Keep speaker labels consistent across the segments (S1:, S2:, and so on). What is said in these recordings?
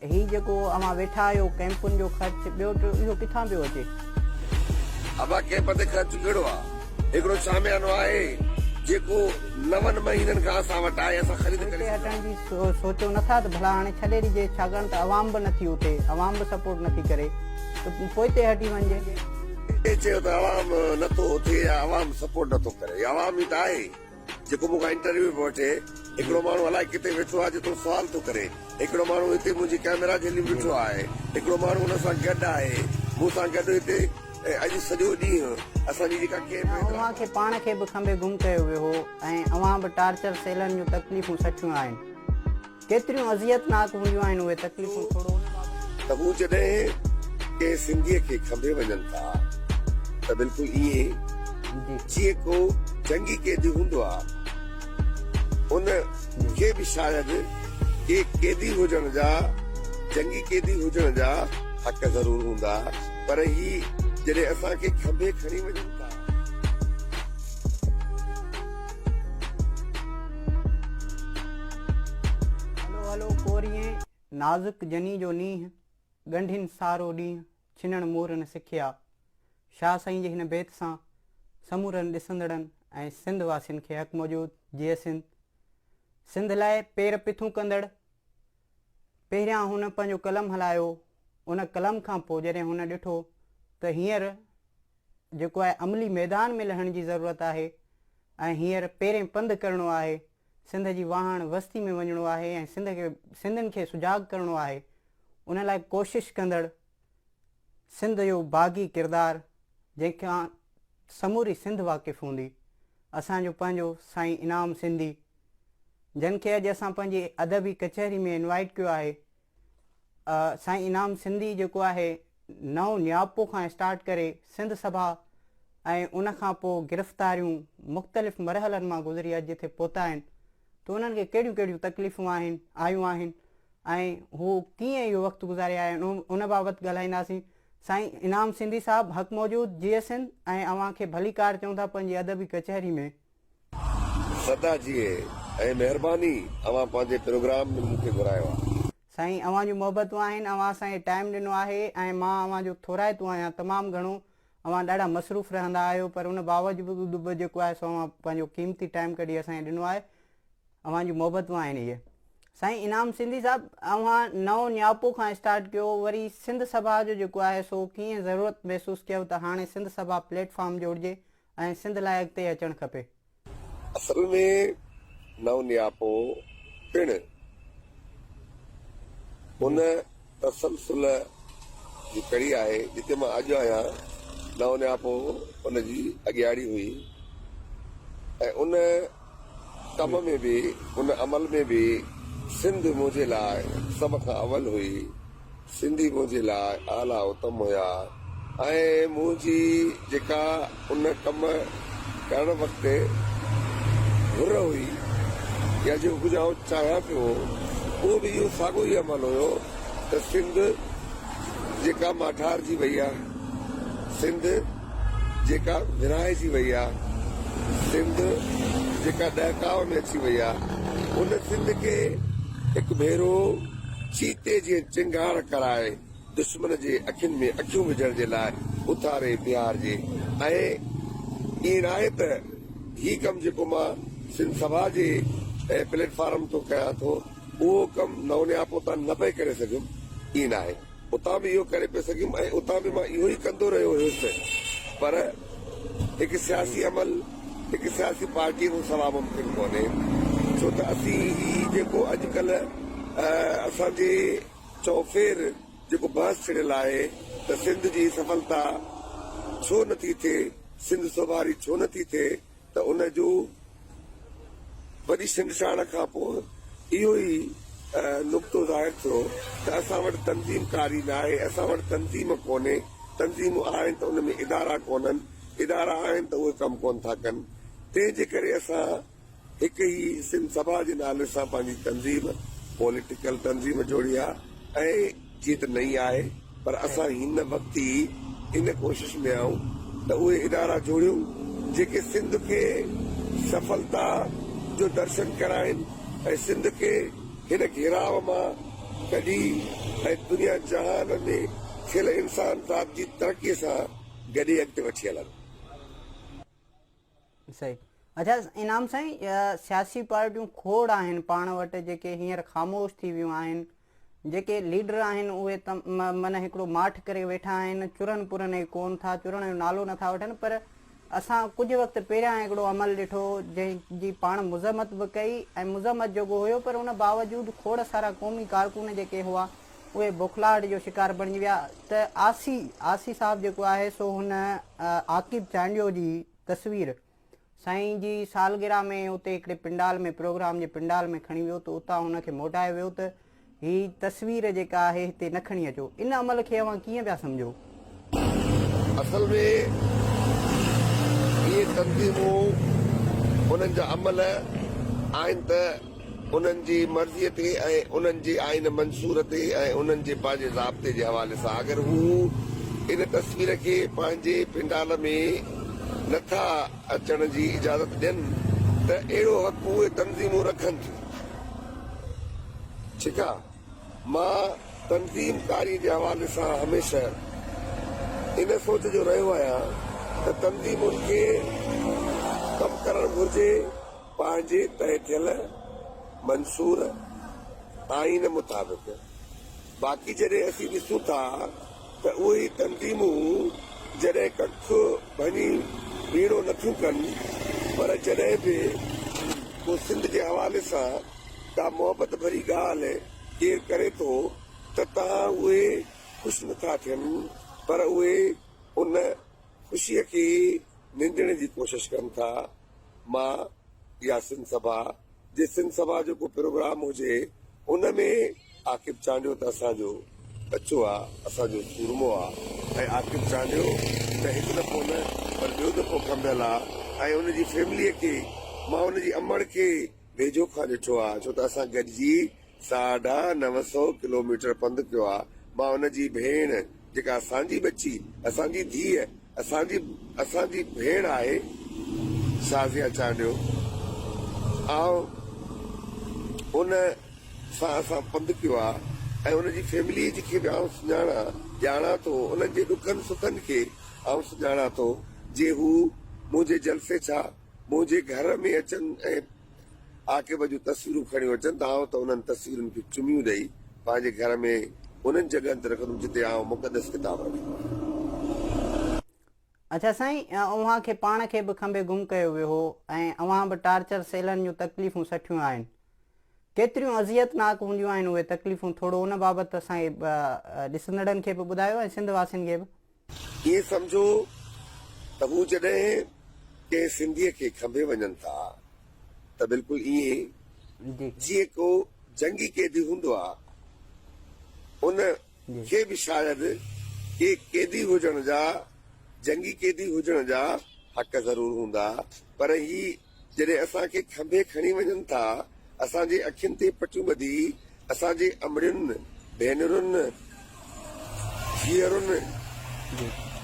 S1: ही जेको अवां वेठा आहियो कैंपुनि जो ख़र्च ॿियो इहो किथां पियो अचे?
S2: अबा कैंप ते ख़र्च कहिड़ो आहे? हिकिड़ो शामियानो आहे जेको 9 महीननि खां असां वटि आहे, असां ख़रीद करे
S1: हटण जी सोचो नथा त भला हाणे छॾे ॾिजे, छाकाणि त अवाम बि नथी उथे, अवाम बि सपोर्ट नथी करे, त पोइ ते हटी वञे।
S2: चयो त अवाम नथो उथे या अवाम सपोर्ट नथो करे, अवाम ई त आहे। जेको मूंखां इंटरव्यू पियो वठे, हिकिड़ो माण्हू अलाए किथे वेठो आहे जेको सुवाल थो करे, हिकिड़ो माण्हू हिते मुंहिंजी कैमरा जे लिए बीठो आहे, हिकिड़ो माण्हू हुन सां गॾु आहे, मूं सां गॾु हिते अॼु सॼो ॾींहुं असांजी जेका
S1: अवां खे पाण खे बि खंबे गुम कयो वियो हो ऐं अवां बि टार्चर सेलनि जूं तकलीफ़ूं सठियूं आहिनि। केतिरियूं अज़ियतनाक हूंदियूं आहिनि उहे तकलीफ़ूं। थोरो
S2: त हू जॾहिं के सिंधीअ खे खंबे वञनि था त बिल्कुलु ईअं जीअं को जंगी कैदी हूंदो आहे, उन खे बि शायदि के कैदी हुजण जा, जंगी कैदी हुजण जा हक़ ज़रूर हूंदा, पर ही जॾहिं असांखे खंबे खणी वञनि था।
S1: हलो हलो कोरिए नाज़ुक जनी जो नींहुं, ॻंढियुनि सारो ॾींहुं, छिनण मोरनि सिखिया। शाह साईं जे हिन बेत सां समूरनि ॾिसंदड़नि ऐं सिंध वासियुनि खे हक़ मौजूदु जीअं सिंध लाइ पेर पिथूं कंदड़। पहिरियां हुन पंहिंजो कलम हलायो, उन कलम खां पोइ जॾहिं हुन ॾिठो त हींअर जेको आहे अमली मैदान में लहण जी ज़रूरत आहे ऐं हींअर पहिरें पंधु करिणो आहे, सिंध जी वाहण वस्ती में वञिणो आहे ऐं सिंधियुनि खे सुजाॻ करिणो आहे, उन लाइ कोशिशि कंदड़ सिंध जो बाग़ी किरदारु जंहिंखां समूरी सिंध वाक़िफ़ु हूंदी, असांजो पंहिंजो साईं इनाम सिंधी, जिन खे अॼु असां पंहिंजी अदबी कचहरी में इनवाइट कयो आहे। साईं इनाम सिंधी जेको आहे नओं न्यापो खां स्टार्ट करे सिंध सभा ऐं उन खां पोइ गिरफ़्तारियूं मुख़्तलिफ़ मरहलनि मां गुज़री अॼु जिथे पहुता आहिनि, त उन्हनि खे कहिड़ियूं कहिड़ियूं तकलीफ़ूं आयूं आहिनि ऐं हू कीअं इहो वक़्तु गुज़ारिया आहिनि, उन बाबति ॻाल्हाईंदासीं। साईं इनाम सिंधी साहब हक़ मौजूदु जीअं सिंध ऐं अव्हां खे भली कार चऊं था पंहिंजी अदबी कचहरी में।
S2: सदा जीए ऐं महिरबानी, अवां पंहिंजे प्रोग्राम में मूंखे घुरायो आहे।
S1: साईं अव्हां जूं मोहबतूं आहिनि, अव्हां असांखे टाइम ॾिनो आहे ऐं मां अव्हां जो थोराइतो आहियां तमामु घणो। अव्हां ॾाढा मसरूफ़ रहंदा आहियो, पर उन बावजूदि बि जेको आहे सो अव्हां पंहिंजो क़ीमती टाइम कढी असांखे ॾिनो आहे। अव्हां जूं मोहबतूं आहिनि इहे। साईं इनाम सिंधी साहब, अव्हां नओं न्यापो खां स्टार्ट कयो, वरी सिंध सभा जो जेको आहे सो कीअं ज़रूरत महसूसु कयो त हाणे सिंध सभा प्लेटफॉर्म जोड़िजे ऐं सिंध लाइ अॻिते अचणु खपे?
S2: असल में नओं न्यापो पिणु उन तसलसल जी कड़ी आहे जिते मां अॼु आहियां। नओं न्यापो उनजी अॻियाड़ी हुई ऐं उन कम में बि, उन अमल में बि सिंध मुंहिंजे लाइ सभ खां अवल हुई, सिंधी मुंहिंजे लाइ आला उत्तम हुया ऐं मुंहिंजी जेका उन कम करण वक़्तु घुर हुई या जो गुजाओ चाहियां पियो, उहो बि इहो साॻियो ई अमल हुयो त सिंध जेका माठारजी वई आहे, सिंध जेका विराइजी वई आहे, सिंध जेका डहकाव में अची वई आहे, उन सिंध खे हिकु भेरो चीते जी चिंगार कराए दुश्मन जे अखियुनि में अखियूं विझण जे लाइ उथारे बिहारजे। ऐं ईअं आहे त ही कमु जेको मां सिंध सभा जे प्लेटफॉर्म तो कयां थो, उहो कमु नओं न्यापो तां न पई करे सघियुमि, ईअं न आहे। उतां बि इहो करे पियो सघियुमि ऐं उतां बि मां इहो ई कंदो रहियो हुयुसि, पर हिकु सियासी अमल, हिकु सियासी पार्टी जो सवा मुमकिन कोन्हे, छो त असीं ही जेको अॼुकल्ह असांजे चौफेर जेको बहस छिड़ियल आहे त सिंध जी सफलता छो नथी थिए, सिंध सुभारी छो नथी थिए, त उन जो वॾी सिंधसाण खां पोइ इहो ई नुक़्तो ज़ाहिर थियो त असां वटि तंज़ीमकारी न आहे, असां वटि तंज़ीम कोन्हे। तंज़ीमूं आहिनि त उन में इदारा कोन्हनि, इदारा आहिनि त उहे कमु कोन था कनि। तंहिंजे करे असां हिकु ई सिंध सभा जे नाले सां पंहिंजी तंज़ीम, पॉलिटिकल तंज़ीम जोड़ी आहे ऐं जीअं त नई आहे, पर असां हिन वक़्तु ई इन कोशिश में आहियूं त उहे इदारा जोड़ियूं जेके सिंध खे सफलता जो दर्शन कराइनि ऐं सिंध खे हिन घेराव मां कॾहिं ऐं दुनिया जहान में थियल इंसान ज़ात जी तरक़ीअ सां गॾे अॻिते वठी हलनि।
S1: सही। अच्छा इनाम साईं, सियासी पार्टियूं खोड़ आहिनि पाण वटि जेके हींअर ख़ामोश थी वियूं आहिनि, जेके लीडर आहिनि उहे माना हिकिड़ो माठ करे वेठा आहिनि, चुरनि पुरनि ई कोन था, चुरण जो नालो नथा वठनि। पर असां कुझु वक़्तु पहिरियां हिकिड़ो अमल ॾिठो जंहिंजी पाण मुज़म्मत बि कई ऐं मुज़म्मत जोॻो हुयो, पर उन बावजूदि खोड़ सारा क़ौमी कारकुन जेके हुआ उहे बुखलाहट जो शिकार बणिजी विया। त आसी साहब जेको आहे सो हुन आकिब चांडियो जी तस्वीर साईं जी सालगिरह में उते हिकिड़े पिंडाल में प्रोग्राम जे पिंडाल में खणी वियो, त उतां हुनखे मोटाए वियो त हीअ तस्वीर जेका आहे हिते न खणी अचो। इन अमल खे अव्हां कीअं पिया सम्झो?
S2: असल में इहे तंज़ीमूं उन्हनि जा अमल आहिनि त उन्हनि जी मर्ज़ीअ ते ऐं उन्हनि जे आइन मंसूर ते ऐं उन्हनि जे पंहिंजे ज़ाब्ते जे हवाले सां अगरि हू इन तस्वीर खे पंहिंजे पिंडाल में नथा अचण जी इजाज़त ॾियनि त अहिड़ो हक़ उहे तंज़ीमूं रखनि थियूं। ठीकु आहे, मां तंज़ीमकारी जे हवाले सां हमेशह इन सोच जो रहियो आहियां त तंज़ीमुनि खे कमु करणु घुरिजे पंहिंजे तय थियल मंसूर आइन मुताबिक़। बाक़ी जॾहिं असीं ॾिसूं था त उहे तंज़ीमूं जॾहिं कठु भञी बीड़ो नथियूं कनि, पर जॾहिं बि को सिंध जे हवाले सां का मोहबत भरी ॻाल्हि केरु करे थो त तव्हां उहे ख़ुशि नथा थियनि, पर उहे उन ख़ुशीअ खे निंदण जी कोशिशि कनि था। मां या सिंध सभा जेको प्रोग्राम हुजे उन में आकिब चांडियो त असांजो बच्चो आहे, असांजो सूरमो आहे, ऐं आकिब चांडियो त हिकु दफ़ो न पर ॿियो दफ़ो खंभियल आहे। ऐं उनजी फैमिलीअ खे मां उनजी अमड़ खे वेझो खां ॾिठो आहे, छो त असां गॾिजी 950 किलोमीटर पंधु कयो आहे। मां उनजी भेण जेका असांजी बची, असांजी धीअ, असांजी भेण आहे शाज़िया चांडियो, ऐं उन सां असां पंधु कयो आहे। ऐं उनजी फैमिली खे बि आउं ॼाणा थो, उन्हनि जे ॾुखनि सुखनि खे आउं सुञाणा थो। जे हू मुंहिंजे जलसे छा मुंहिंजे घर में अचनि ऐं आकिब जूं तस्वीरूं खणी अचनि त आउं त उन्हनि तस्वीरुनि खे चुमियूं ॾेई पंहिंजे घर में उन्हनि जॻहनि ते रखंदुमि जिते आउं मुक़दस किताब रखंदुमि।
S1: अच्छा साईं, अव्हां खे पाण खे बि खंबे गुम कयो वियो हो ऐं अव्हां बि टार्चर सेलनि जूं तकलीफ़ूं सठियूं आहिनि। केतिरियूं अज़ियतनाक हूंदियूं आहिनि उहे तकलीफ़ूं, थोरो उन बाबति असांखे ॾिसंदड़नि खे बि ॿुधायो ऐं सिंध वासियुनि खे बि।
S2: ईअं सम्झो त हू जॾहिं कंहिं सिंधीअ खे खंभे वञनि था त बिल्कुलु ईअं जीअं को जंगी कैदी हूंदो आहे, उन खे बि शायदि के कैदी हुजण जा, जंगी कैदी हुजण जा हक़ ज़रूर हूंदा, पर ही जॾहिं असांखे खंभे खणी वञनि था, असांजे अखियुनि ते पटियूं ॿधी, असांजे अमड़ियुनि, भेनरुनि, धीअरुनि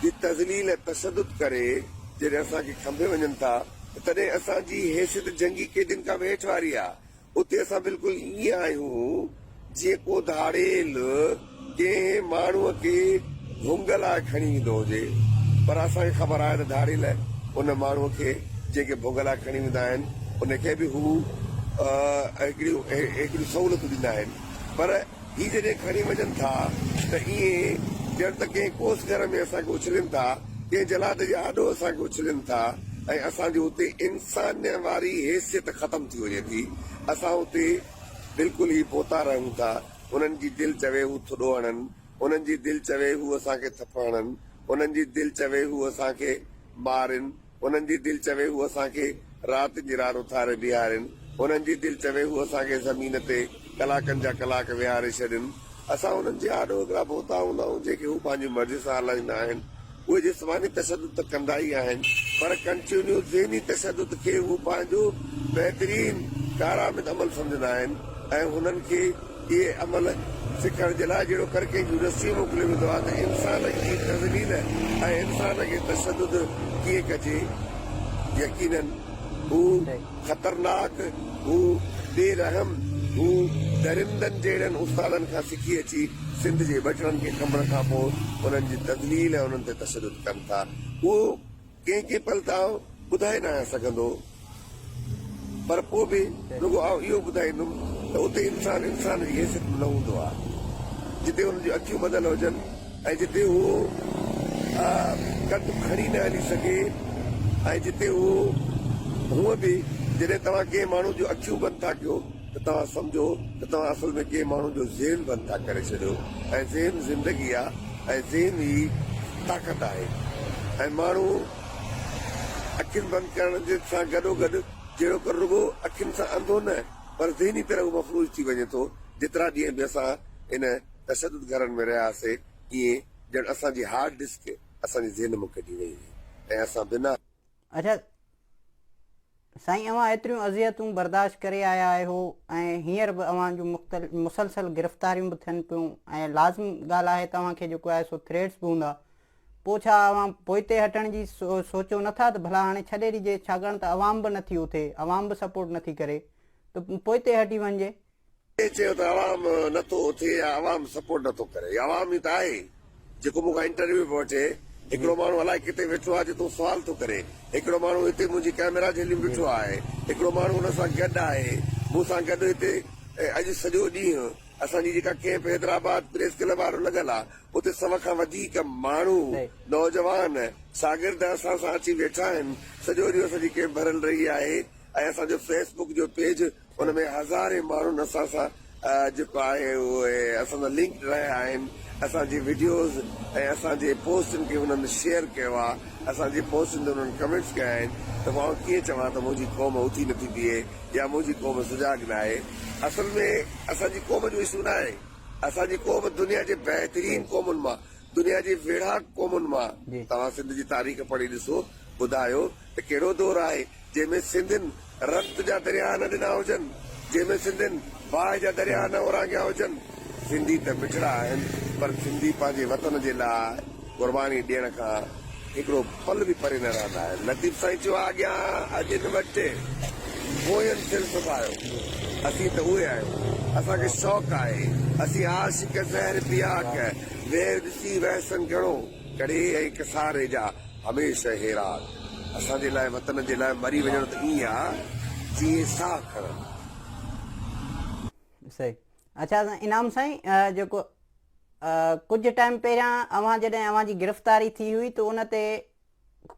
S2: जी तज़लील तशद्दुद करे जॾहिं असांखे खंभे वञनि था, तॾहिं असांजी हैसियत जंगी कैदियुनि खां हेठि वारी आहे। उते असां बिल्कुलु ईअं आहियूं जीअं को धाड़ेल कंहिं माण्हूअ खे भुंग लाइ खणी ईंदो हुजे, पर असांखे ख़बर आहे त धाड़ेल उन माण्हूअ खे जेके भुंग लाइ खणी वेंदा आहिनि उनखे बि हू हिकिड़ियूं सहूलियतूं ॾींदा आहिनि। पर ही जॾहिं खणी वञनि था त ईअं ॼण त कंहिं कोस घर में असांखे उछलनि था, कंहिं जलाद जे आॾो असांखे उछलनि था, ऐं असांजी हुते इंसान वारी हैसियत ख़तम थी वञे थी। असां हुते बिल्कुलु ई पोता रहूं था। उन्हनि जी दिलि चवे हू थुॾो हणनि, उन्हनि जी दिलि चवे हू असांखे थप हणनि, उन्हनि जी दिलि चवे हू असांखे मारनि, उन्हनि जी दिलि चवे हू असांखे राति जी राति उथारे बीहारनि, उन्हनि जी दिलि चवे हू असांखे ज़मीन ते कलाकनि जा कलाक विहारे छॾनि। असां उन्हनि जे आॾो हिकिड़ा पोता हूंदा आहियूं जेके हू पंहिंजी मर्ज़ी सां हलाईंदा आहिनि। उहे जिस्मानी तशद्दुद त कंदा ई आहिनि, पर कंटिन्यू ज़हनी तशद्दुद खे हू पंहिंजो बहितरीन कारआमद अमल सम्झंदा आहिनि, ऐं हुननि खे इहे अमल सिखण जे लाइ जहिड़ो कर कंहिं यूनिवर्सिटी मोकिलियो वेंदो आहे त इंसान जी तज़लील ऐं इंसान खे तशद्दुद कीअं कजे। यकीनन हू ख़तरनाक, हू बेरहम, हू दरिंदनि जहिड़नि उस्तादनि खां सिखी अची सिंध जे बचड़नि खे खमण खां पोइ उन्हनि जी तदलील ऐं उन्हनि ते तशदुद कनि था, उहो कंहिं कंहिं पल तां ॿुधाए न सघंदो, पर पोइ बि रुॻो इहो ॿुधाईंदुमि त उते इंसान जी हैसियत न हूंदो आहे, जिते हुन जूं अखियूं ॿधल हुजनि ऐं जिते उहो कदु खणी न हली सघे, ऐं जिते उहो हूअं बि जॾहिं तव्हां कंहिं माण्हू जूं अखियूं बंदि था कयो त तव्हां सम्झो त तव्हां असल में कंहिं माण्हू जो ज़हन बंदि था करे छॾियो, ऐं ज़हन ज़िंदगी आहे ऐं ज़हन ई ताक़त आहे। ऐं माण्हू अखियुनि बंदि करण जे सां गॾोगॾु जहिड़ो कर रुॻो अखियुनि सां अंधो न पर ज़हनी तरह मफ़लूज थी वञे थो। जेतिरा ॾींहं बि असां इन तशदुद घरनि में रहियासीं ईअं ॼण असांजी हार्ड डिस्क असांजी ज़हन में कढी वई हुई ऐं असां बिना।
S1: अच्छा साईं, अवां एतिरियूं अज़ियतूं बर्दाश्त करे आया आहियो ऐं हींअर बि अवां जूं मुसलसल गिरफ़्तारियूं बि थियनि पियूं ऐं लाज़िम ॻाल्हि आहे तव्हांखे जेको आहे सो थ्रेट्स बि हूंदा, पोइ छा अवां पोइते हटण जी सोचो नथा त भला हाणे छॾे ॾिजे, छाकाणि त अवाम बि नथी उथे, अवाम बि सपोर्ट नथी करे, त पोइते हटी वञिजे।
S2: चयो त अवाम नथो उथे या अवाम सपोर्ट नथो करे, अवाम ई त आहे। जेको मूंखां इंटरव्यू पियो वठे, हिकिड़ो माण्हू अलाए किथे वेठो आहे जितो सुवाल थो करे, हिकिड़ो माण्हू हिते मुंहिंजी कैमरा झेली बीठो आहे, हिकिड़ो माण्हू हुन सां गॾु आहे, मूंसां गॾु हिते अॼु सॼो ॾींहुं असांजी जेका कैंप हैदराबाद प्रेस क्लब वारो लॻल आहे उते 100 खां वधीक माण्हू नौजवान शागिर्द असां सां अची वेठा आहिनि, सॼो ॾींहुं असांजी कैंप भरियल रही आहे। ऐं असांजो फेसबुक जो पेज हुनमें हज़ारे माण्हुनि असां सां जेको आहे उहे असां सां लिंक रहिया आहिनि, असांजी वीडियोज़ ऐं असांजे पोस्टनि खे हुननि शेयर कयो आहे, असांजी पोस्टनि ते हुननि कमेंट्स कया आहिनि। त मां कीअं चवां त मुंहिंजी क़ौम उथी नथी बीहे या मुंहिंजी क़ौम सुजाग न आहे। असल में असांजी क़ौम जो इशू न आहे, असांजी क़ौम दुनिया जे बहितरीन क़ौमुनि मां, दुनिया जी वेढ़ा क़ौमुनि मां। तव्हां सिंध जी तारीख़ पढ़ी ॾिसो, ॿुधायो त कहिड़ो दौरु आहे जंहिंमें सिंधियुनि रत जा दरिया न ॾिना हुजनि, जंहिंमें सिंधियुनि बाहि जा दरिया न उरांगिया हुजनि। सिंधी त पिछड़ा आहिनि पर सिंधी पंहिंजे वतन जे लाइ क़ुर्बानी ॾियण खां हिकिड़ो पल बि परे न रहंदा आहिनि। लतीफ़ साईं चयो अॻियां अॼु न वटि पोयनि सिर सुभायो, असीं त उहे आहियूं, असांखे शौक़ु आहे, असीं आशिक ज़हर पिया वेर ॾिसी वहसन घणो कड़े ऐं किसारे जा हमेशह हेरात। असांजे लाइ वतन जे लाइ मरी वञण त ईअं आहे जीअं साह खणणु।
S1: सही। अच्छा इनाम साईं, जेको कुझु टाइम पहिरियां अवां जॾहिं अवां जी गिरफ़्तारी थी हुई त उन ते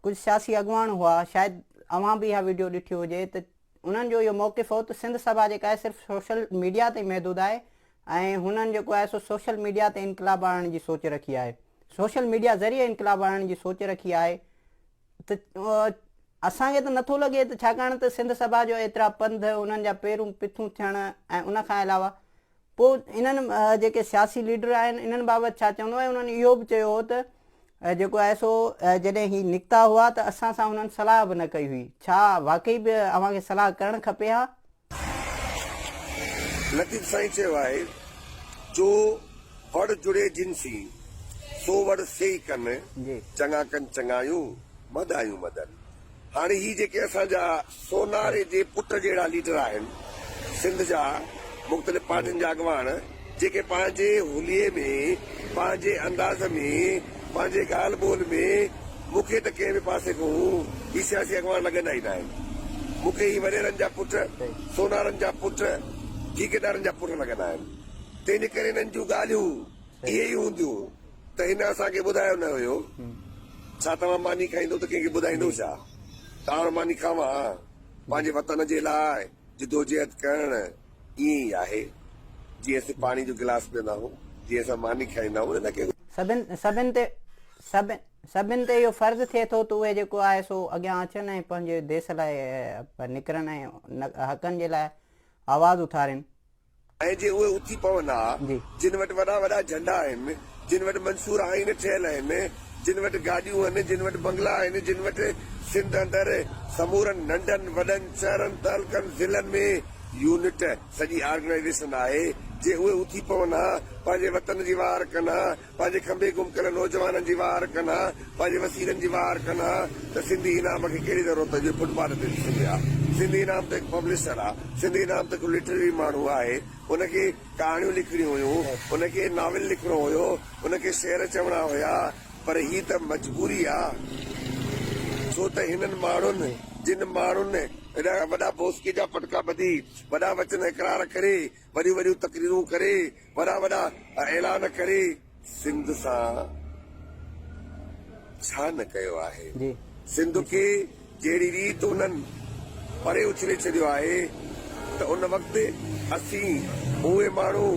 S1: कुझु सियासी अॻुवान हुआ, शायदि अवां बि इहा वीडियो ॾिठी हुजे, त उन्हनि जो इहो मौक़िफ़ हो त सिंध सभा जेका आहे सिर्फ़ु सोशल मीडिया ते महदूद आहे ऐं हुननि जेको आहे सो सोशल मीडिया ते इनकलाब आणण जी सोच रखी आहे, सोशल मीडिया ज़रिए इनकलाब आणण जी सोच रखी आहे। त असांखे त नथो लॻे त छाकाणि त सिंध सभा जो एतिरा पंध उन्हनि जा पेरूं पिथूं थियण ऐं उन खां अलावा पोइ इन्हनि जेके सियासी लीडर आहिनि इन्हनि बाबति छा चवंदो आहे, उन्हनि इहो बि चयो हो त जेको आहे सो जॾहिं ही निकिता हुआ त असां सां हुननि सलाह बि न कई हुई, छा वाक़ई बि अव्हांखे सलाह करणु खपे? हा,
S2: लतीफ़ साईं चयो आहे जो वड़ जुड़े जिनसी सो वड़ सेई कनि, चङा कनि चङायूं मदायूं मदन। हाणे ही जेके असांजा सोनारे जे पुट जहिड़ा लीडर आहिनि सिंध जा मुख़्तलिफ़ पार्टियुनि जा अॻवान, जेके पंहिंजे हुलिये में, पंहिंजे अंदाज़ में, पंहिंजे ॻाल्हि ॿोल में मूंखे त कंहिं बि पासे खां ही सियासी अॻवान लॻंदा ई न आहिनि। मूंखे ही वॾेरनि जा पुट, सोनारनि जा पुट, ठेकेदारनि जा पुट लॻंदा आहिनि। तंहिंजे करे हिननि जूं ॻाल्हियूं इहे ई हूंदियूं त हिन असांखे ॿुधायो न हुयो। छा तव्हां मानी खाईंदो त कंहिंखे ॿुधाईंदो छा? तव्हां मानी खावां पंहिंजे वतन जे लाइ जिदोजहद करण ईअं ई आहे जीअं असीं पाणी जो गिलास पीअंदा आहियूं, जीअं असां मानी खाईंदा आहियूं।
S1: सभिनि ते इहो फर्ज़ु थिए थो त उहे जेको आहे सो अॻियां अचनि ऐं पंहिंजे देश लाइ निकिरनि ऐं हक़नि जे लाइ आवाज़ उथारनि।
S2: ऐं जे उहे उथी पवनि हा, जिन वटि वॾा वॾा झंडा आहिनि, जिन वटि मंसूर आइन ठहियल आहिनि, जिन वटि गाॾियूं आहिनि, जिन वटि बंगला आहिनि, जिन वटि सिंध अंदरि समूरनि नंढनि वॾनि शहरनि तालुकनि ज़िलनि में यूनिट सॼी ऑर्गेनाइज़ेशन आहे, जे उहे उथी पवनि हा, पंहिंजे वतन जी वार कनि हा, पंहिंजे खंबे गुम कयल नौजवाननि जी वार कनि हा, पंहिंजे वसीलनि जी वार कनि हा, त सिंधी इनाम खे कहिड़ी ज़रूरत हुजे फुटपाथ ते ॾिसंदी आहे। सिंधी नाम ते पब्लिशर आहे, सिंधी नाम ते लिटरेरी माण्हू आहे, उनखे कहाणियूं लिखणियूं हुयूं, उनखे नॉवल लिखणो हुयो, उनखे शेर चवणा हुया, पर ही त मजबूरी आहे। छो त हिननि माण्हुनि जिन माण्हुनि एॾा वॾा भोसकी जा पटका ॿधी, वॾा वचन इकरार करे, वॾियूं वॾियूं तकरीरूं करे, वॾा वॾा ऐलान करे, सिंध सां छा न कयो आहे। सिंध खे जहिड़ी रीति उन्हनि परे उछले छॾियो आहे त उन वक़्तु असीं उहे माण्हू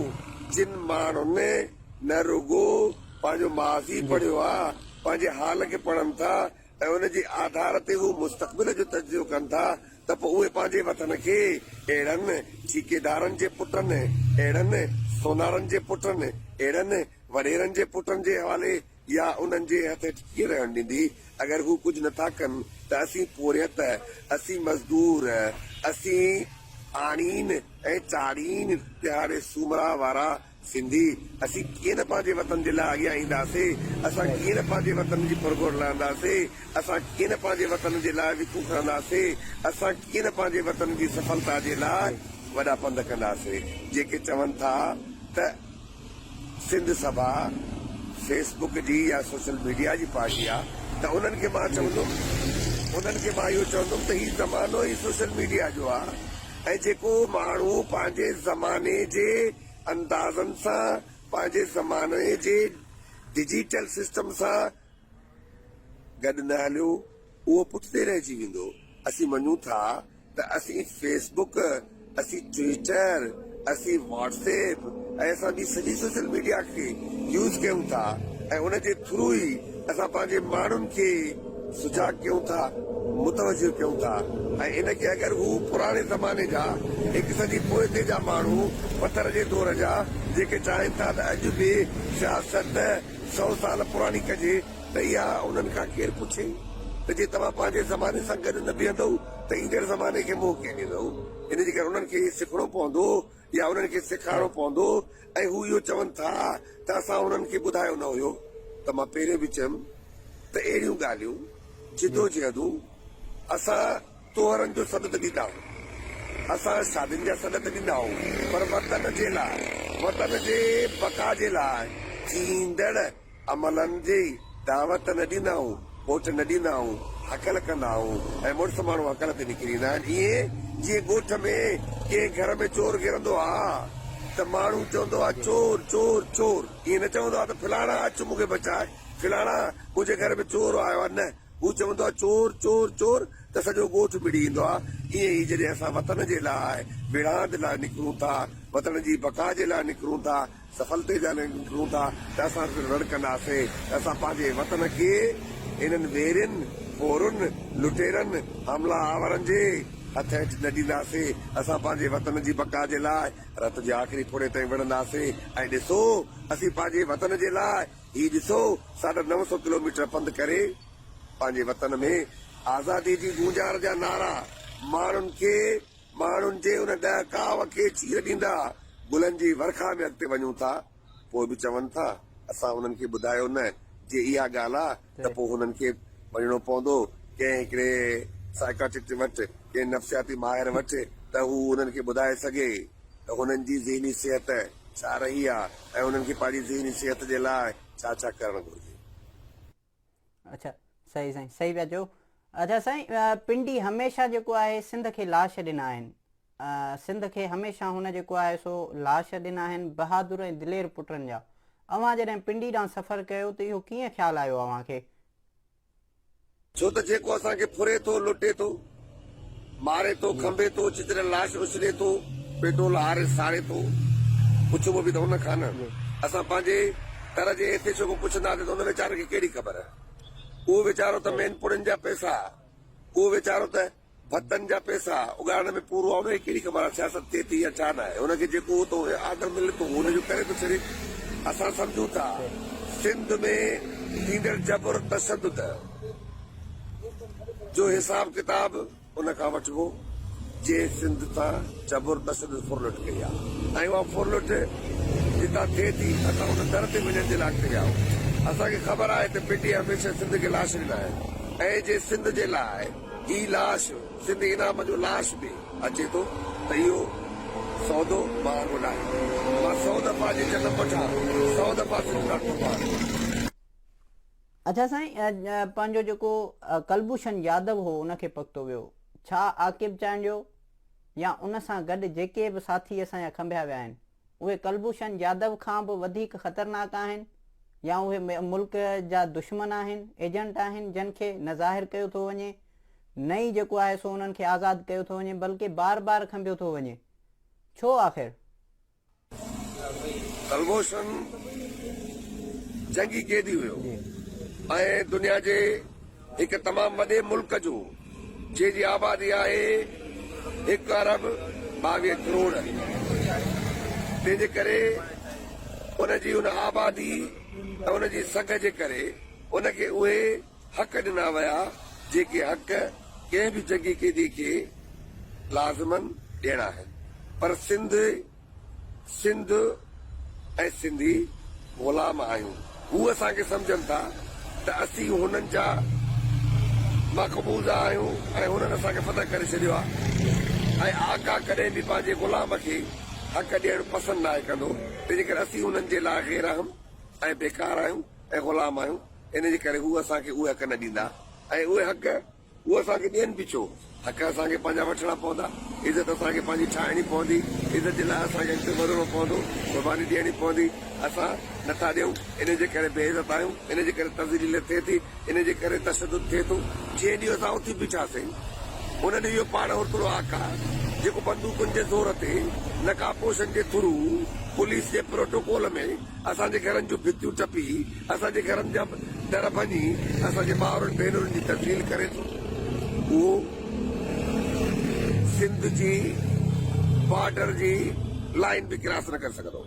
S2: जिन माण्हुनि न रुगो पंहिंजो माज़ी पढ़ियो आहे, पंहिंजे हाल खे पढ़नि था ऐं उनजे आधार ते हू मुस्तक़बिल जो तजुर्बो कनि था, त पोइ उहे पंहिंजे वतन खे अहिड़नि ठीकेदारनि जे पुटनि, अहिड़नि सोनारनि जे पुटनि, अहिड़नि वॾेरनि जे पुटनि जे हवाले या उन्हनि जे हथ कीअं रहण ॾींदी। अगरि हू कुझु नथा कनि त असीं पोरियत, असीं मज़दूर, असीं आणीन ऐं चाड़ीन तिहाड़े सूमरा वारा सिंधी असीं कीअं न पंहिंजे वतन जे लाइ अॻियां ईंदासीं, असां कीअं न पंहिंजे वतन जी परगोड़ लहंदासीं, असां कीअं न पंहिंजे वतन जे लाइ विकूं खणंदासीं, असां कीअं न पंहिंजे वतन जी सफलता जे लाइ वॾा पंध कंदासीं। जेके चवनि था त सिंध सभा फेसबुक जी या सोशल मीडिया जी पार्टी आहे, त उन्हनि खे मां चवंदुमि, उन्हनि खे मां इहो चवंदुमि त हीउ ज़मानो ई सोशल मीडिया जो आहे ऐं जेको माण्हू पंहिंजे ज़माने जे अंदाज़नि सां, पंहिंजे ज़माने जे डिजिटल सिस्टम सां गॾु न हलियो उहो पुठिते रहिजी वेंदो। असीं मञूं था त असीं फेसबुक, असीं ट्विटर, असीं व्हाट्सएप ऐं असां ॿी सॼी सोशल मीडिया खे यूज़ कयूं था ऐं उनजे थ्रू ई असां पंहिंजे माण्हुनि खे सुजाग कयूं था, मुतवजो कयूं था। ऐं इनखे अगरि हू पुराणे ज़माने जा हिकु सदी पोइते जा माण्हू पथर जे दौर जा जेके चाहिनि था त अॼु बि सियासत 100 साल पुराणी कजे, त इहा उन्हनि खां केरु पुछे त जे तव्हां पंहिंजे ज़माने सां गॾु न बीहंदव त ईंदड़ ज़माने खे मोह कीअं ॾींदव। इन जे करे उन्हनि खे सिखणो पवंदो या उन्हनि खे सेखारिणो पवंदो। ऐं हू इहो चवनि था त असां उन्हनि खे ॿुधायो न हुयो, त मां पहिरियों बि चयुमि त अहिड़ियूं ॻाल्हियूं जिदोजहदूं असां तोहरनि जो सॾु त ॾींदा आहियूं, असां शादियुनि जा सॾु त ॾींदा आहियूं, पर वतन जे लाइ, वतन जे बका जे लाइ थींदड़ अमलनि जी दावत न ॾींदा आहियूं, वोट न ॾींदा आहियूं, हकल कंदा आहियूं ऐं मुड़ुस माण्हू हकल ते निकिरी ईंदा आहिनि। ईअं जीअं ॻोठ में कंहिं घर में चोर घिरंदो आहे त माण्हू चवंदो आहे चोर चोर चोर, ईअं न चवंदो आहे त फलाणा अच मूंखे बचाए, फलाणा मुंहिंजे घर में चोर आयो आहे, न, हू चवंदो आहे चोर चोर चोर, त सॼो ॻोठ बिड़ी ईंदो आहे। ईअं ई जॾहिं असां वतन जे लाइ, विरांद लाइ निकिरूं था, वतन जी बका जे लाइ निकिरूं था, सफलते जे लाइ निकिरूं था, त असां रण कंदासीं, असां पंहिंजे वतन खे इन्हनि वेरनि, फोरुनि, लुटेरनि, हमला आवरनि जे हथ हेठि न ॾींदासीं। असां पंहिंजे वतन जी बका जे लाइ रत जे आख़िरी थोरे ताईं विढ़ंदासीं। ऐं ॾिसो असीं पंहिंजे वतन जे लाइ ही ॾिसो 950 किलोमीटर पंधु करे पंहिंजे वतन में आज़ादी जी गूंजार जा नारा माण्हुनि खे, माण्हुनि जे उन ॾहकाव खे चीर ॾींदा गुलनि जी वर्खा में अॻिते वञूं था। पोइ बि चवनि था असां उन्हनि खे ॿुधायो न, जे इहा ॻाल्हि आहे त पोइ हुननि खे वञिणो पवंदो कंहिं हिकिड़े साइकाट्रिस्ट वटि, कंहिं नफ़्सियाती माहिर वटि, त हू उन्हनि खे ॿुधाए सघे त हुननि जी ज़हनी सिहत छा रही आहे ऐं उन्हनि खे पंहिंजी ज़हनी सिहत जे लाइ छा छा करणु घुरिजे।
S1: अच्छा, सही साईं, सही पिया चओ। अच्छा साईं, पिंडी हमेशह जेको आहे सिंध खे लाश ॾिना आहिनि, सिंध खे हमेशह हुन जेको आहे सो लाश ॾिना आहिनि बहादुर ऐं दिलेर पुटनि जा। अव्हां जॾहिं पिंडी ॾांहुं सफ़र कयो त इहो कीअं ख़्यालु आयो अव्हांखे?
S2: छो त जेको असांखे फुरे थो, लुटे थो, मारे थो, खंबे थो, चित्र लाश उछले थो, पेट्रोल हारे साड़े थो, पुछिबो बि त हुन खां न। असां पंहिंजे घर जे हिते छो पुछंदासीं त हुन वीचारे खे कहिड़ी ख़बर आहे। उहो वीचारो त मेनपुरनि जा पैसा, उहो वीचारो त भतनि जा पैसा उगाइण में पूरो आहे, हुनखे कहिड़ी ख़बर आहे सियासत थिए थी या छा न आहे। हुनखे जेको थो आदर मिले थो हुनजो करे थो छॾे। असां सम्झूं था सिंध में थींदड़ जबर तशद्दुद जो हिसाब किताब उन खां वठिबो जे सिंध तां जबर तशद्दुद फुरलुट कई आहे ऐं उहा फुरलुट जितां थिए थी असां हुन दर ते वञण जे लाइ अॻिते आहियूं। असांखे ख़बर आहे त पिंडी हमेशह सिंध खे लाश ॾिना आहिनि ऐं जे सिंध जे लाइ ही लाश सिंधी इनाम जो लाश में अचे थो त इहो सौदो मां ॻोल्हाए मां 100 दफ़ा जे जनम वठां 100 दफ़ा सिंध ॾाढो पाण।
S1: अच्छा साईं, पंहिंजो जेको कलभूषण यादव हो उनखे पकतो वियो, छा आकिब चांडियो या उन सां गॾु जेके बि साथी असांजा खंभिया विया आहिनि उहे कलभूषण यादव खां बि वधीक ख़तरनाक आहिनि या उहे मुल्क जा दुश्मन आहिनि, एजेंट आहिनि जिन खे न ज़ाहिर कयो थो वञे, न ई जेको आहे सो उन्हनि खे आज़ादु कयो थो वञे बल्कि बार बार खंभियो थो वञे, छो आख़िर?
S2: कलभूषण जंगी कैदी हुयो ऐं दुनिया जे हिकु तमामु वॾे मुल्क जो जंहिंजी आबादी आहे 1 अरब 22 करोड़, तंहिंजे करे उनजी उन आबादी ऐं उनजी सघ जे करे उनखे उहे हक़ ॾिना विया जेके हक़ कंहिं बि जंगी कैदी खे लाज़िमन ॾियणा आहिनि। पर सिंध ऐं सिंधी ग़ुलाम आहियूं, हू असांखे सम्झनि था त असीं हुननि जा मक़बूज़ा आहियूं ऐं हुननि असांखे फतह करे छॾियो आहे ऐं आका कॾहिं बि पंहिंजे ग़ुलाम खे हक़ ॾियणु पसंदि न आहे कंदो, तंहिंजे करे असीं हुननि जे लाइ ग़ैरहम ऐं बेकार आहियूं ऐं ग़ुलाम आहियूं। इन जे करे हू असांखे उहे हक़ न ॾींदा ऐं उहे हक़ उहे असांखे ॾियनि बि छो, हक़ असांखे पंहिंजा वठणा पवंदा, इज़त असांखे पंहिंजी ठाहिणी पवंदी, इज़त जे लाइ असांखे अॻिते वधणो पवंदो, क़ुर्बानी ॾियणी पवंदी, असां नथा ॾियूं, इन जे करे बेइज़त आहियूं, इन जे करे तज़लील थिए थी, इन जे करे तशदुद थिए थो। जंहिं ॾींहुं असां उथी बीठासीं उन ॾींहुं इहो पाण ओतिरो आका जेको बंदूकुनि जे ज़ोर ते नकाबपोशनि जे थ्रू पुलिस जे प्रोटोकॉल में असांजे घरनि जूं भितियूं टपी असांजे घरनि जा दर भञी असांजे भाउरनि भेनरुनि जी तस्लील करे थो, उहो सिंध जी बॉर्डर जी लाइन बि क्रॉस न करे सघंदो।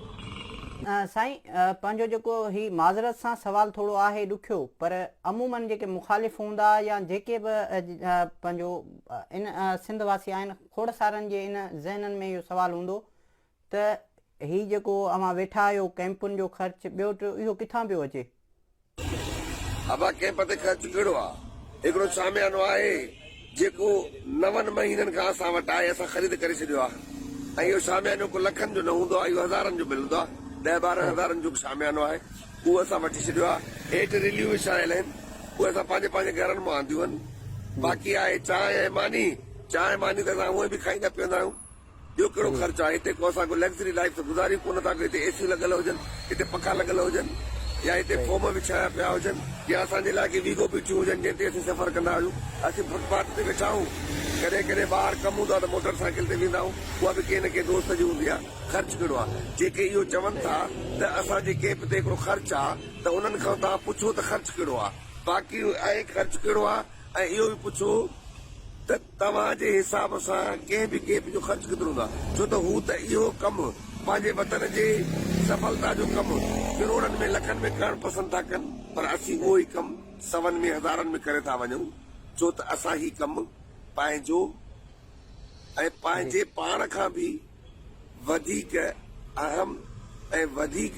S1: साईं, पंहिंजो जेको ही माज़रत सां सवाल थोरो आहे ॾुखियो, पर अमूमन जेके मुखालिफ़ हूंदा या जेके बि पंहिंजो इन सिंध वासी आहिनि खोड़ सारनि जे इन ज़हननि में इहो सवाल हूंदो त ही जेको अव्हां वेठा आहियो कैंपुनि जो ख़र्च ॿियो टियों इहो किथां पियो अचे?
S2: अबा कैंप ते ख़र्च कहिड़ो आहे? हिकिड़ो शामियानो आहे जेको 9 महीननि खां असां वटि आहे, असां ख़रीद करे छॾियो आहे ऐं इहो शामियानो को लखनि जो न हूंदो आहे, इहो हज़ारनि जो मिलंदो आहे, 10-12 हज़ारनि जो शामियानो आहे, उहो असां वठी छॾियो आहे। हेठि रिलियूं विछायल आहिनि, उहे असां पंहिंजे पंहिंजे घरनि मां आंदियूं आहिनि। बाक़ी आहे चांहि ऐं मानी त असां उहे बि खाईंदा पीअंदा आहियूं। ॿियो कहिड़ो ख़र्चु आहे? हिते को असां कोई लग्ज़री लाइफ त गुज़ारी कोन था, हिते एसी लॻल हुजनि, हिते पखा लॻल हुजनि या हिते फोम विछाया पिया हुजनि या असांजे लाइ वीगो बीठियूं हुजनि जंहिं ते असीं सफ़र कंदा आहियूं। असीं फुटपाथ ते वेठा आहियूं, कॾहिं कॾहिं ॿाहिरि कमु हूंदो आहे त मोटरसाइकिल ते वेंदा आहियूं, उहा बि कंहिं न कंहिं दोस्त जी हूंदी आहे। ख़र्चु कहिड़ो आहे? जेके इहो चवनि था त असांजे कैंप ते हिकिड़ो ख़र्चु आहे त उन्हनि खां तव्हां पुछो त ख़र्चु कहिड़ो आहे, बाक़ी ऐं ख़र्चु कहिड़ो आहे ऐं इहो बि पुछो त तव्हांजे हिसाब सां कंहिं बि कैंप जो ख़र्चु केतिरो हूंदो आहे, छो त हू त इहो कमु पंहिंजे वतन जे सफलता जो कमु करोड़नि में लखनि में करणु पसंदि था कनि, पर असीं उहो ई कमु 100 में हज़ारनि में करे था वञूं, छो त असां ही कमु पंहिंजो ऐं पंहिंजे पाण खां बि वधीक अहम ऐं वधीक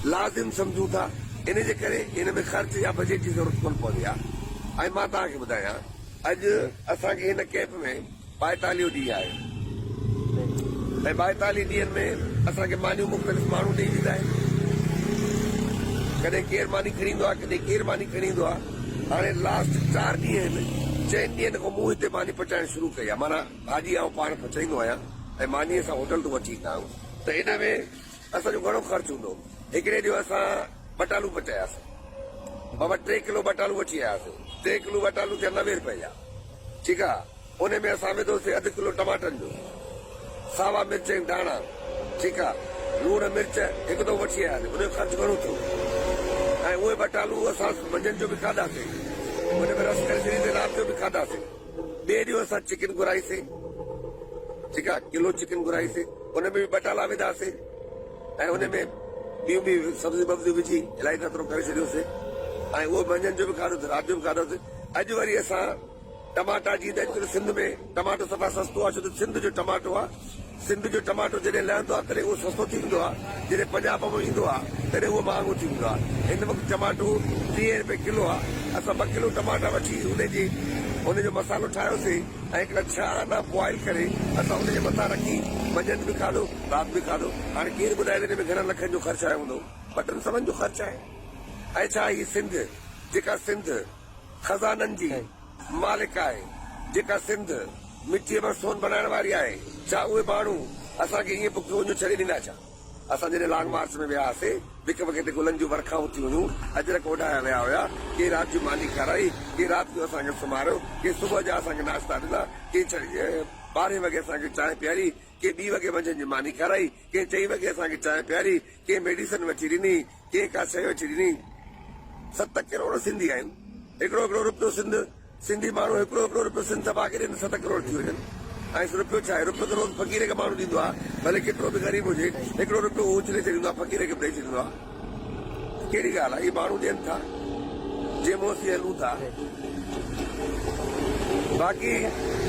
S2: लाज़िम सम्झूं था। इन जे करे इन में ख़र्च या बजट जी ज़रूरत कोन पवंदी आहे। ऐं मां तव्हांखे ॿुधायां, अॼु असांखे हिन कैंप में 42 ॾींहं आहे ऐं 42 ॾींहंनि में असांखे मानियूं मुख़्तलिफ़ माण्हू ॾेई वेंदा आहिनि। कॾहिं केरु मानी खणी ईंदो आहे, कॾहिं केरु मानी खणी ईंदो आहे। हाणे लास्ट 4 ॾींहं आहिनि, 4 ॾींहंनि खां मूं हिते मानी पचाइण शुरू कई आहे, माना भाॼी आउं पाण पचाईंदो आहियां ऐं मानीअ सां होटल तो वठी ईंदा आहियूं। त इन में असांजो घणो ख़र्चु हूंदो? हिकिड़े ॾींहुं असां बटालू पचायासीं, बाबा 3 किलो बटालू वठी आयासीं, 3 किलो बटालू थिया 90 रुपए जा, ठीकु आहे। उन में असां विधोसीं 1 किलो टमाटनि जो, सावा मिर्च ऐं धाणा, ठीकु आहे, लूण मिर्च हिकु दफ़ो वठी आयासीं, उनजो ख़र्चु घणो थियो। ऐं उहे बटालू असां मंझंदि जो बि खाधासीं, उन में रस करे छॾींदे राति जो बि खाधासीं। ॿिए ॾींहुं असां चिकन घुराईसीं, ठीकु आहे, किलो चिकन घुराईसीं, उन में बि बटाला विधासीं ऐं उन में ॿियूं बि सब्जी वब्जी विझी इलाही नतरो करे छॾियोसीं ऐं उहो मंझंदि जो बि खाधोसीं, राति जो बि खाधोसीं। अॼु वरी असां टमाटा जी अॼुकल्ह सिंध में टमाटो सफ़ा सस्तो आहे, छो त सिंध जो टमाटो आहे। सिंध जो टमाटो जॾहिं लहंदो आहे तॾहिं उहो सस्तो थी वेंदो आहे, जॾहिं पंजाब में ईंदो आहे तॾहिं उहो महांगो थी वेंदो आहे। हिन वक़्तु टमाटो 30 रुपए किलो आहे। असां 2 किलो टमाटा वठी उनजी उनजो मसालो ठाहियोसीं ऐं हिकिड़ा 6 आना बॉइल करे असां उनजे मथां रखी मंझंदि बि खाधो राति बि खाधो। हाणे केरु ॿुधाए हिन में घणनि लखनि जो ख़र्चु आयो हूंदो, बटन समझ जो ख़र्चु आहे। ऐं छा ही सिंध जेका सिंध खज़ाननि जी मालिक आहे, जेका सिंध मिटीअ में सोन बनाइण वारी आहे, छा उहे माण्हू असांखे ईअं बुखियो वञो छॾे ॾींदा? छा असां जॾहिं लॉन्ग मार्च में वियासीं विक विक ते गुलनि जूं वर्खां उथी हुयूं, अजरक ओढाया विया हुया, के राति जो मानी खाराई, के राति जो असांखे सुम्हारियो, के सुबुह जा असांखे नाश्ता ॾिना, के 12 वॻे असांखे चांहि पियारी, के 2 वॻे मंझंदि जी मानी खाराई, के 3 वॻे असांखे चांहि पियारी, के मेडिसिन वठी ॾिनी, के का शइ वठी ॾिनी। 7 करोड़ सिंधी आहियूं, हिकिड़ो हिकिड़ो रुपयो सिंधी माण्हू हिकिड़ो हिकिड़ो रुपयो सिंध तबाह करे 7 करोड़ थी वञनि। ऐं रुपयो छा आहे? रुपयो त रोज़ फ़क़ीर खे माण्हू ॾींदो आहे, भले केतिरो बि ग़रीब हुजे, हिकिड़ो रुपयो उछले छॾींदो आहे, फ़क़ीर खे ॾेई छॾींदो आहे। कहिड़ी ॻाल्हि आहे? इहे माण्हू ॾियनि था, जंहिं असीं हलूं था।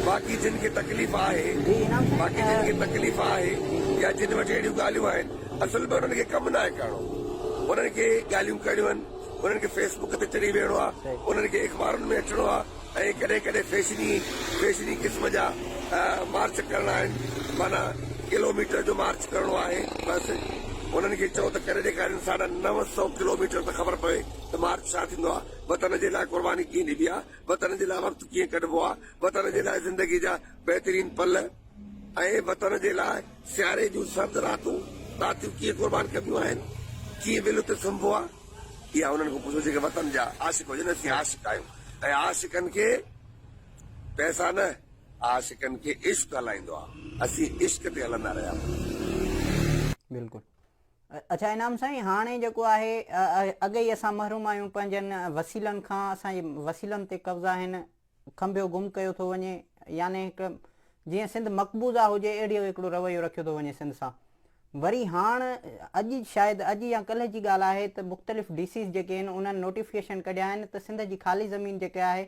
S2: बाक़ी जिन खे तकलीफ़ आहे, या जिन वटि अहिड़ियूं ॻाल्हियूं आहिनि, असल में उन्हनि खे कमु न आहे करणो, उन्हनि खे ॻाल्हियूं करणियूं आहिनि, उन्हनि खे फेसबुक ते चढ़ी वेहणो आहे, उन्हनि खे अख़बारुनि में अचिणो आहे, ऐं कॾहिं कॾहिं फैशनी क़िस्म जा मार्च करणा आहिनि, माना किलोमीटर जो मार्च करणो आहे। बसि उन्हनि खे चओ त करे ॾेखारीनि 950 किलोमीटर त ख़बर पए त मार्च छा थींदो आहे, वतन जे लाइ क़ुर्बानी कीअं ॾिबी आहे, वतन जे लाइ वक़्तु कीअं कढिबो आहे, वतन जे लाइ ज़िंदगी जा बहितरीन पल, ऐं वतन जे लाइ सियारे जूं सर्द रातियूं कीअं क़ुर्बान कबियूं आहिनि, कीअं बिल ते सुम्हिबो आहे। इहा उन्हनि खां पुछो जेके वतन जा आशिक हुजनि। असीं आशिक आहियूं, ऐं आशिकनि खे पैसा न, आशिकनि खे इश्क हलाईंदो आहे। असीं इश्क ते हलंदा रहिया।
S1: बिल्कुलु। अच्छा इनाम साईं, हाणे जेको आहे अॻे ई असां महरूम आहियूं पंहिंजनि वसीलनि खां, असांजे वसीलनि ते कब्ज़ा आहिनि, खंबियो गुम कयो थो वञे, यानी हिकु जीअं सिंध मक़बूज़ा हुजे अहिड़ो हिकिड़ो रवैयो रखियो थो वञे सिंध सां। वरी हाणे अॼु शायदि अॼु या कल्ह जी ॻाल्हि आहे त मुख़्तलिफ़ DCs जेके आहिनि उन्हनि नोटिफिकेशन कढिया आहिनि त सिंध जी ख़ाली ज़मीन जेके आहे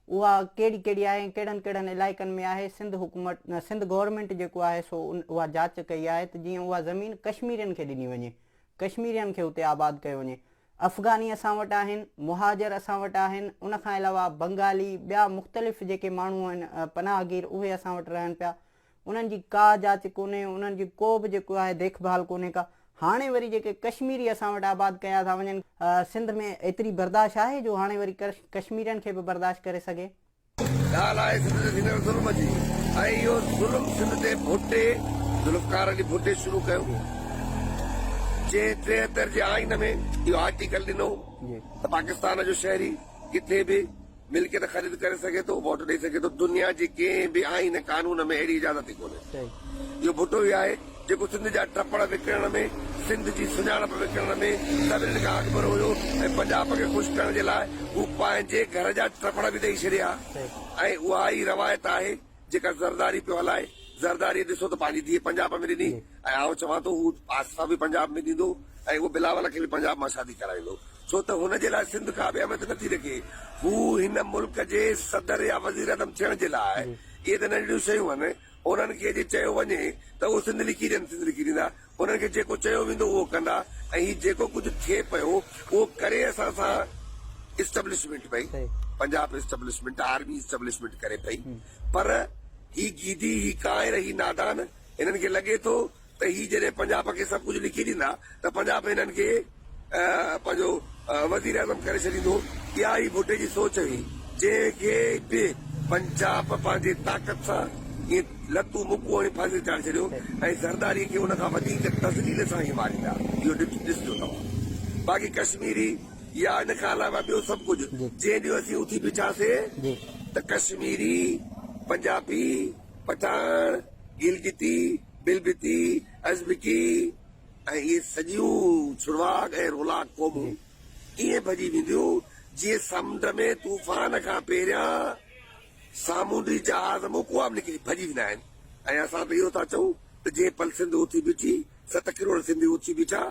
S1: उहा कहिड़ी आहे, कहिड़नि इलाइक़नि में आहे। सिंध गवर्नमेंट जेको आहे सो उहा जांच कई आहे त जीअं उहा ज़मीन कश्मीरियुनि खे ॾिनी वञे, कश्मीरियुनि खे उते आबाद कयो वञे। अफ़गानी असां वटि आहिनि, मुहाजिर असां वटि आहिनि, उनखां अलावा बंगाली, ॿिया मुख़्तलिफ़ जेके माण्हू आहिनि पनाहगीर, उहे असां वटि रहनि पिया। उन्हनि जी का जांच कोन्हे, उन्हनि जी को बि जेको आहे देखभाल कोन्हे का। हाणे वरी जेके कश्मीरी असां वटि आबाद कया था वञनि, सिंध में एतिरी बर्दाश्त आहे जो हाणे वरी कश्मीरियुनि खे बि बर्दाश्त करे सघे?
S2: ॻाल्हि आहे सिंध ते थींदड़ ज़ुल्म जी, ऐं इहो ज़ुल्म सिंध ते ज़ुल्फ़कार अली भुट्टे शुरू कयो। जे 73 जे आइन में इहो आर्टिकल ॾिनो त पाकिस्तान जो शहरी किथे बि मिल्कियत ख़रीद करे सघे थो, वोट ॾेई सघे थो। दुनिया जे कंहिं बि आइन कानून में अहिड़ी इजाज़त ई कोन्हे। इहो भुट्टो ई आहे जेको सिंध जा टपड़ विकिणण में, सिंध जी सुञाणप विकिणण में सभिनीनि खां अॻु हुयो। ऐं पंजाब खे ख़ुशि करण जे लाइ हू पंहिंजे घर जा टपड़ बि ॾेई छॾिया। ऐं उहा ई रवायत आहे जेका ज़रदारी पियो हलाए। ज़रदारी ॾिसो त पंहिंजी धीअ पंजाब में ॾिनी, ऐं आउं चवां थो हू आसिफ़ा बि पंजाब में ॾींदो, ऐं उहो बिलावल खे बि पंजाब मां शादी कराईंदो। छो त हुनजे लाइ सिंध का बि अहमियत नथी रखे। हू हिन मुल्क जे सदर या वज़ीर आज़म थियण जे लाइ इहे त नंढियूं शयूं आहिनि। उन्हनि खे जे चयो वञे त उहो सिंध लिखी ॾींदा, उन्हनि खे जेको चयो वेंदो उहो कंदा। ऐं हीउ जेको कुझु थिए पियो उहो करे असां सां इस्टेब्लिशमेंट पई, पंजाब इस्टेब्लिशमेंट, आर्मी इस्टेब्लिशमेंट करे पई। पर ही गीदी, ही कायर, ही नादान, हिननि खे लॻे थो त ही जॾहिं पंजाब खे सभु कुझु लिखी ॾींदा त पंजाब हिननि खे पंहिंजो वज़ीर आज़म करे छॾींदो। इहा ई भुट्टे जी सोच हुई, जंहिंखे बि पंजाब पंहिंजे ताक़त सां ईअं लतूं मुकूं ऐं फांसी चाढ़े छॾियो, ऐं ज़रदारी खे उन खां वधीक तस्लील सां ई मारींदा। इहो ॾिसजो तव्हां। बाक़ी कश्मीरी या इन खां अलावा ॿियो सभु कुझु जंहिं ॾींहुं असीं उथी बीठासीं त कश्मीरी, पंजाबी, पठान, गिलगिती, बिलबिती, अज़बकी ऐं इहे सॼियूं छुड़वाग ऐं रोलाक क़ौमूं ईअं भॼी वेंदियूं जीअं समुंड में तूफ़ान खां पहिरियां सामूंडी जहाज़ मोकुआ में निकिरी भॼी वेंदा आहिनि। ऐं असां त इहो था चऊं त जे पल सिंध उथी बीठी, 7 करोड़ सिंधी उथी बीठा,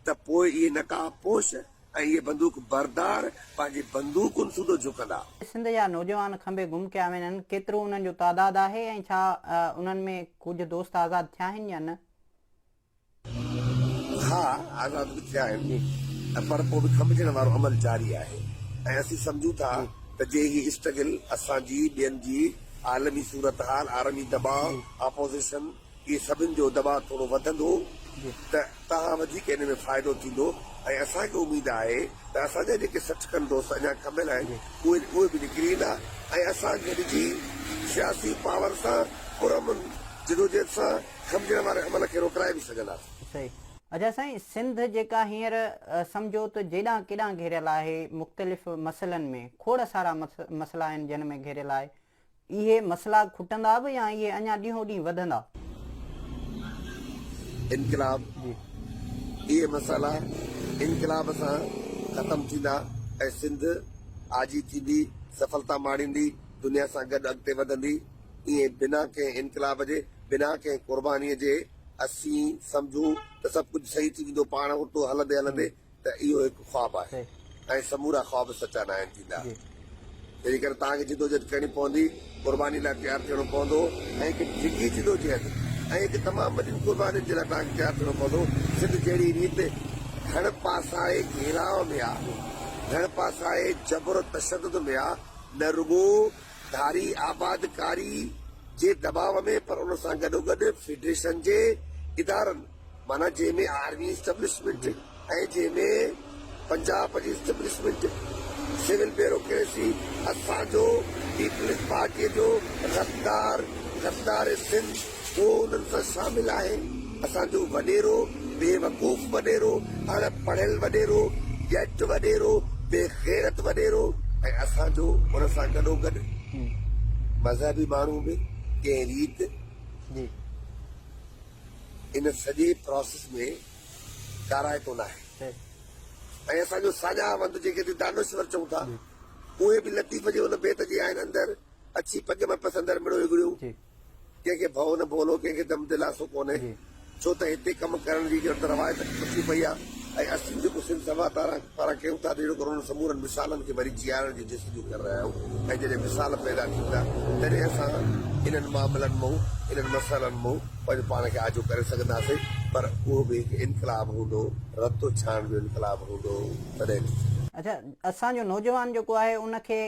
S2: त पोइ इहे नकाबपोश ऐं इहे बंदूक बरदार पंहिंजी बंदूकुनि सूदो झुकंदा। सिंध
S1: जा नौजवान खंबे गुम कया वेंदा आहिनि, केतिरो उन्हनि जो तादाद आहे ऐं छा उन्हनि में कुझु दोस्त आज़ाद थिया आहिनि या न?
S2: हा, आज़ाद बि थिया आहिनि, पर पोइ बि खंबजण वारो अमल जारी आहे। ऐं असीं सम्झूं था त जे ही स्ट्रगल असांजी ॿियनि जी आलमी सूरत हाल आलमी दबाव ऑपोज़िशन इहे सभिनि जो दबाव थोरो वधंदो त तव्हां वधीक इन में फ़ाइदो थींदो ऐं असांखे उमेद आहे त असांजा जेके 60 दोस्त अञा कमियल आहिनि उहे बि निकिरी ईंदा ऐं असां गॾिजी सियासी पावर सां पुरअमन जिदोजहद सां खमिजण वारे अमल खे रोकाए बि सघंदासीं।
S1: सही। अच्छा साईं, सिंध जेका हींअर सम्झो त जेॾां केॾां घेरियल आहे, मुख़्तलिफ़ मसइलनि में खोड़ सारा मसइला आहिनि जिन में घेरियल आहे, इहे मसइला खुटंदा बि या इहे अञा ॾींहों ॾींहुं वधंदा?
S2: इनकलाब इहे मसाला इनकलाब सां ख़तम थींदा ऐं सिंध आजी थींदी, सफलता माणींदी, दुनिया सां गॾु अॻिते वधंदी। ईअं बिना कंहिं इनकलाब जे, बिना कंहिं क़ुर्बानीअ जे असीं सम्झूं त सभु कुझु सही थी वेंदो पाण उतो हलंदे हलंदे, त इहो हिकु ख़्वाबु आहे ऐं समूरा ख़्वाब सचा न आहिनि थींदा। तंहिं करे तव्हांखे जिदोजहद करणी पवंदी, क़ुर्बानी लाइ तयारु थियणो पवंदो ऐं हिकु डिघी जिदोजहद ऐं हिकु तमामु वॾी क़ुर्बानीनि जे लाइ तव्हांखे तयारु थियणो पवंदो। सिंध जहिड़ी रीति घण पासाए घेराव में आहे, घण पासाए जबर तशदुद में आहे, न रुगो धारी आबादकारी जे दबाव में, पर उन सां गॾोगॾु फेडरेशन जे इदारनि माना जंहिंमें आर्मी इस्टेब्लिशमेंट ऐं जंहिंमें पंजाब जी इस्टेब्लिशमेंट, सिविल ब्यूरोक्रेसी, असांजो पीपल्स पार्टीअ जो गद्दार सिंध उहो उन्हनि सां शामिल आहे। असांजो वॾेरो, बेवकूफ़ वॾेरो, अणपढ़ियल वॾेरो, जट वॾेरो, बेग़ैरत वॾेरो ऐं असांजो उन सां गॾोगॾु मज़हबी माण्हू बि कंहिं रीति इन सॼे प्रोसेस में काराए कोन आहे। ऐं असांजो साॼा वंद जेके दानश्वर चऊं था उहे बि लतीफ़ जे उन बेत जे आहिनि अंदरि अची पग में पसंदर मिड़ो हिगड़ियूं, कंहिंखे भउ न बोलो, कंहिंखे दम दिलासो कोन्हे, छो त हिते कमु करण जी रवायत पुछी पई आहे ऐं असीं जेको सिंध सभा पारां कयूं था जहिड़ो करोड़ समूरनि मिसालनि खे वरी जीआरण जी जसिजूं करे रहिया आहियूं ऐं जॾहिं मिसाल पैदा थींदा तॾहिं असां इन्हनि मामलनि मां इन्हनि मसइलनि मां पंहिंजो पाण खे आजो करे सघंदासीं। पर उहो बि हिकु इनकलाब हूंदो, रतो छाण जो इनकलाब हूंदो तॾहिं।
S1: अच्छा, असांजो नौजवान जेको आहे उनखे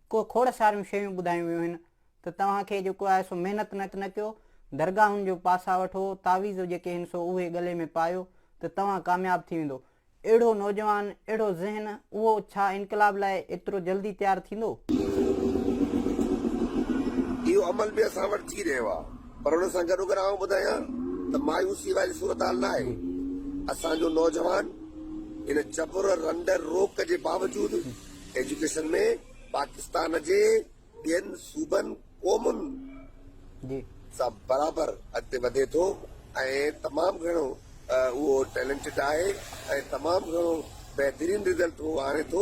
S1: को खोड़ सारियूं शयूं ॿुधायूं वियूं आहिनि त तव्हांखे जेको आहे सो महिनत न कयो, दरगाहुनि जो पासा वठो, तावीज़ जेके आहिनि सो उहे गले में पायो त तव्हां कामयाबु थी वेंदो। अहिड़ो नौजवान, अहिड़ो ज़हन, उहो छा इनकलाब लाइ एतिरो जल्दी तयारु थींदो?
S2: इहो अमल बि असां वटि थी रहियो आहे, पर हुन सां गॾोगॾु आउं ॿुधायां त मायूसी वारी सूरत हाल न आहे। असांजो नौजवान इन जबर रंडर रोक जे बावजूदि एजुकेशन में पाकिस्तान जे ॿियनि सूबनि क़ौमुनि सां बराबरि अॻिते वधे थो ऐं तमामु घणो उहो टैलेंटेड आहे ऐं तमामु घणो बहितरीन रिज़ल्ट उहो आणे थो।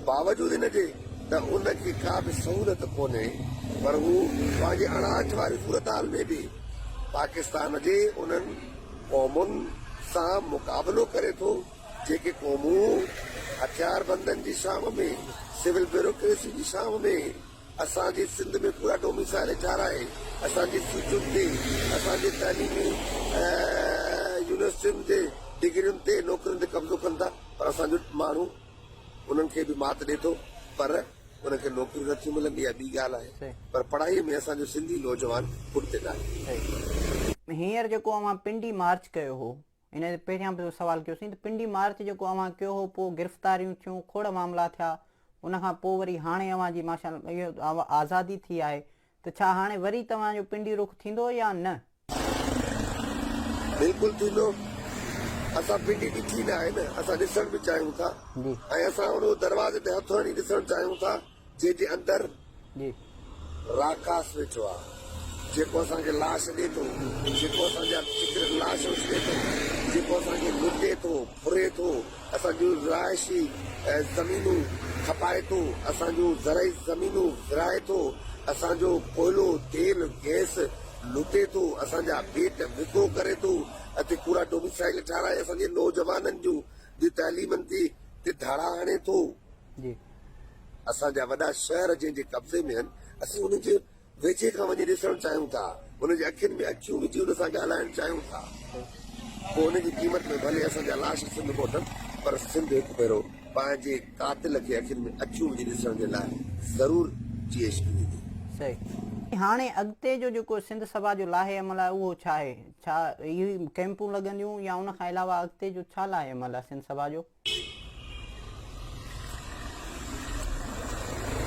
S2: बावजूदि हिन जे त उनखे का बि सहूलियत कोन्हे, पर हू पंहिंजे अनाज वारी सूरत हाल में बि पाकिस्तान जे उन्हनि क़ौमुनि सां मुक़ाबिलो करे थो जेके क़ौमूं हथियारबंदनि जी शाम में, सिविल ब्यूरोक्रेसी जी शाम में असांजी सिंध में पूरा डोमिसाइल ठाराए, असांजी सीटुनि ते, असांजे तालीमी यूनिवर्सिटियुनि ते, डिग्रियुनि ते, नौकरियुनि ते कब्ज़ो कनि था, पर असांजो माण्हू उन्हनि खे बि मात ॾिए थो, पर उनखे नौकरियूं नथियूं मिलनि, इहा ॿी ॻाल्हि आहे। पर पढ़ाईअ में असांजो सिंधी नौजवान पुठिते न आहे।
S1: हींअर जेको अव्हां पिंडी मार्च कयो हो, इन जे पहिरियां बि सवाल कयोसीं त पिंडी मार्च जेको अव्हां कयो हो, पोइ गिरफ़्तारियूं थियूं, खोड़ मामला थिया, उनखां पोइ वरी हाणे अव्हां जी माशा इहो आज़ादी थी आहे, त छा हाणे वरी तव्हांजो पिंडी रुख थींदो या न?
S2: बिल्कुलु थींदो। असां पिंडी ॾिठी न आहे न, असां ॾिसण बि चाहियूं था ऐं असां उन दरवाज़े ते हथु हणी ॾिसणु चाहियूं था जंहिंजे अंदरि राकास वेठो आहे, जेको असांखे लाश ॾिए थो, जेको असांजा लाश ॾिए थो, जेको असांखे लुटे थो, फुरे थो, असांजूं रिहाइशी ज़मीनूं खपाए थो, असांजूं ज़रई ज़मीनूं विराए थो, असांजो कोयलो, तेल, गैस लुटे थो, असांजा पेट विको करे थो, अते पूरा डोमिसाइल ठाराए असांजे नौजवाननि जूं तालीमनि ते धाड़ा हणे थो। असांजा वॾा शहर जंहिंजे कब्ज़े में आहिनि, असीं उनजे वेझे खां वञी ॾिसणु चाहियूं था, उनजे अखियुनि में अखियूं विझी उन सां ॻाल्हाइणु चाहियूं था। पोइ उनजी क़ीमत में भले असांजा लाश सिंध मोटनि, पर सिंध हिकु भेरो पंहिंजे कातिल खे अखियुनि में अछियूं विझी ॾिसण जे लाइ ज़रूर जीएश ॾींदी।
S1: सही। हाणे अॻिते जो जेको सिंध सभा जो लाहे अमल आहे उहो छा आहे? छा इहे कैंपूं लॻंदियूं या उन खां अलावा अॻिते जो छा लाहे अमल आहे सिंध सभा जो?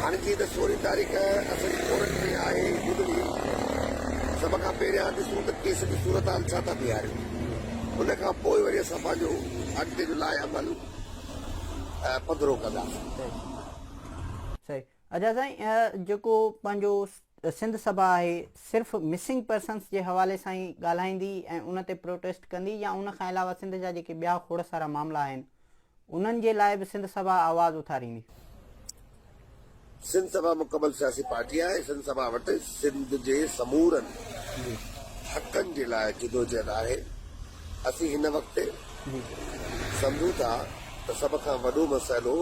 S2: हाणे जीअं त 16 तारीख़ असांजी कोर्ट में आहे ॿुधणी, सभ खां पहिरियां ॾिसूं त केस जी सूरत हाल छा था बीहारियूं, उन खां पोइ वरी असां पंहिंजो अॻिते जो लाइ अमल पधिरो कंदासीं।
S1: सही। अच्छा साईं, जेको पंहिंजो सिंध सभा आहे सिर्फ़ु मिसिंग पर्सन्स जे हवाले सां ई ॻाल्हाईंदी ऐं उन ते प्रोटेस्ट कंदी या उन खां अलावा सिंध जा जेके ॿिया खोड़ सारा मामला आहिनि उन्हनि जे लाइ बि सिंध सभा आवाज़ उथारींदी?
S2: सिंध सभा मुकमल सियासी पार्टी आहे। सिंध सभा वटि सिंध जे समूरनि हक़नि जे लाइ जिदोजहद आहे। असीं हिन वक़्तु सम्झूं था त सभ खां वॾो मसइलो